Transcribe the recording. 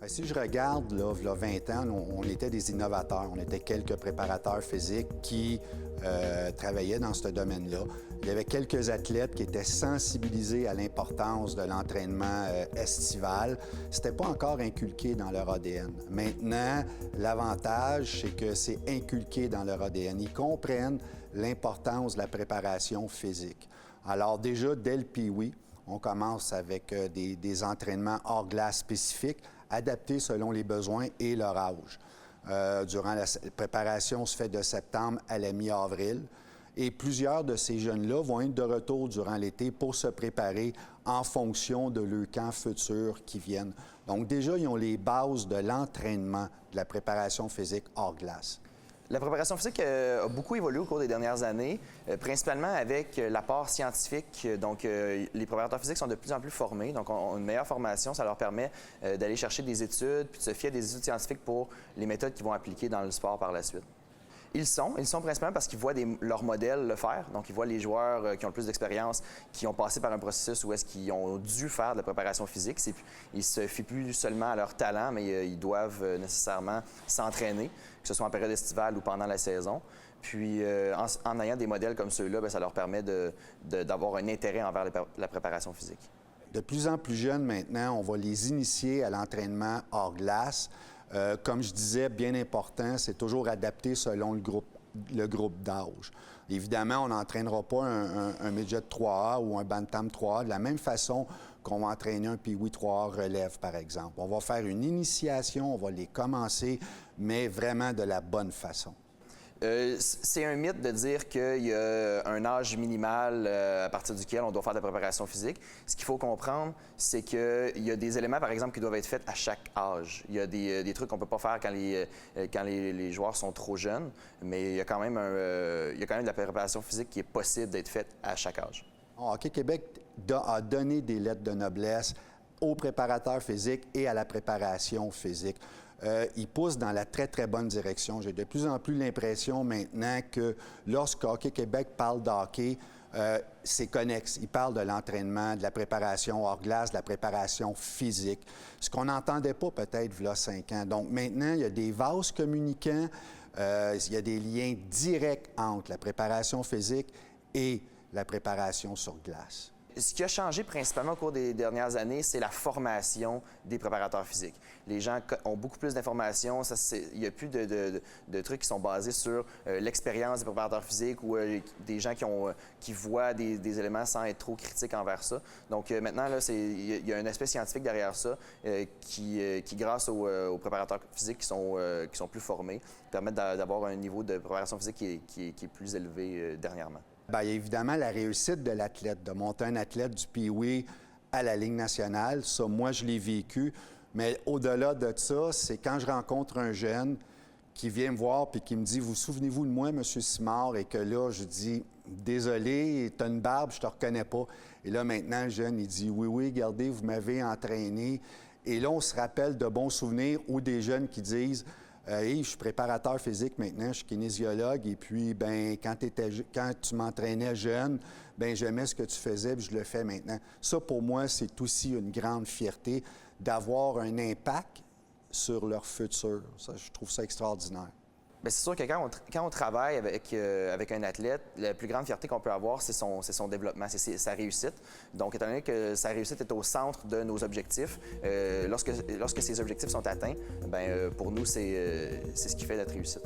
Si je regarde, là, il y a 20 ans, on était des innovateurs. On était quelques préparateurs physiques qui travaillaient dans ce domaine-là. Il y avait quelques athlètes qui étaient sensibilisés à l'importance de l'entraînement estival. C'était pas encore inculqué dans leur ADN. Maintenant, l'avantage, c'est que c'est inculqué dans leur ADN. Ils comprennent l'importance de la préparation physique. Alors déjà, dès le pee-wee, on commence avec des entraînements hors glace spécifiques, adaptés selon les besoins et leur âge. Durant la préparation se fait de septembre à la mi-avril. Et plusieurs de ces jeunes-là vont être de retour durant l'été pour se préparer en fonction de leur camp futur qui viennent. Donc déjà, ils ont les bases de l'entraînement, de la préparation physique hors glace. La préparation physique a beaucoup évolué au cours des dernières années, principalement avec l'apport scientifique. Donc, les préparateurs physiques sont de plus en plus formés, donc ont une meilleure formation. Ça leur permet d'aller chercher des études puis de se fier à des études scientifiques pour les méthodes qu'ils vont appliquer dans le sport par la suite. Ils sont principalement parce qu'ils voient leurs modèles le faire. Donc, ils voient les joueurs qui ont le plus d'expérience, qui ont passé par un processus où est-ce qu'ils ont dû faire de la préparation physique. Ils ne se fient plus seulement à leur talent, mais ils doivent nécessairement s'entraîner, que ce soit en période estivale ou pendant la saison. Puis, en ayant des modèles comme ceux-là, ça leur permet d'avoir un intérêt envers la préparation physique. De plus en plus jeunes maintenant, on va les initier à l'entraînement hors glace. Comme je disais, bien important, c'est toujours adapté selon le groupe d'âge. Évidemment, on n'entraînera pas un midget 3A ou un bantam 3A de la même façon qu'on va entraîner un pee-wee 3A relève, par exemple. On va faire une initiation, on va les commencer, mais vraiment de la bonne façon. C'est un mythe de dire qu'il y a un âge minimal à partir duquel on doit faire de la préparation physique. Ce qu'il faut comprendre, c'est qu'il y a des éléments, par exemple, qui doivent être faits à chaque âge. Il y a des trucs qu'on ne peut pas faire quand les joueurs sont trop jeunes, mais il y a quand même de la préparation physique qui est possible d'être faite à chaque âge. Hockey Québec a donné des lettres de noblesse aux préparateurs physiques et à la préparation physique. Ils poussent dans la très, très bonne direction. J'ai de plus en plus l'impression maintenant que lorsque Hockey Québec parle de hockey, c'est connexe. Ils parlent de l'entraînement, de la préparation hors glace, de la préparation physique, ce qu'on n'entendait pas peut-être il y a 5 ans. Donc maintenant, il y a des vases communicants, il y a des liens directs entre la préparation physique et la préparation sur glace. Ce qui a changé principalement au cours des dernières années, c'est la formation des préparateurs physiques. Les gens ont beaucoup plus d'informations. Il n'y a plus de trucs qui sont basés sur l'expérience des préparateurs physiques ou des gens qui voient des éléments sans être trop critiques envers ça. Donc maintenant, il y a un aspect scientifique derrière ça qui grâce aux préparateurs physiques qui sont plus formés, permettent d'avoir un niveau de préparation physique qui est plus élevé dernièrement. Bien, il y a évidemment la réussite de l'athlète, de monter un athlète du pee-wee à la Ligue nationale. Ça, moi, je l'ai vécu. Mais au-delà de ça, c'est quand je rencontre un jeune qui vient me voir et qui me dit « Vous souvenez-vous de moi, M. Simard? » Et que là, je dis « Désolé, tu as une barbe, je te reconnais pas. » Et là, maintenant, le jeune, il dit « Oui, oui, regardez, vous m'avez entraîné. » Et là, on se rappelle de bons souvenirs ou des jeunes qui disent hey, je suis préparateur physique maintenant, je suis kinésiologue et puis ben quand tu m'entraînais jeune, ben j'aimais ce que tu faisais puis je le fais maintenant. Ça, pour moi, c'est aussi une grande fierté d'avoir un impact sur leur futur. Ça, je trouve ça extraordinaire. Bien, c'est sûr que quand on travaille avec un athlète, la plus grande fierté qu'on peut avoir, c'est son développement, c'est sa réussite. Donc, étant donné que sa réussite est au centre de nos objectifs, lorsque ces objectifs sont atteints, bien, pour nous, c'est ce qui fait notre réussite.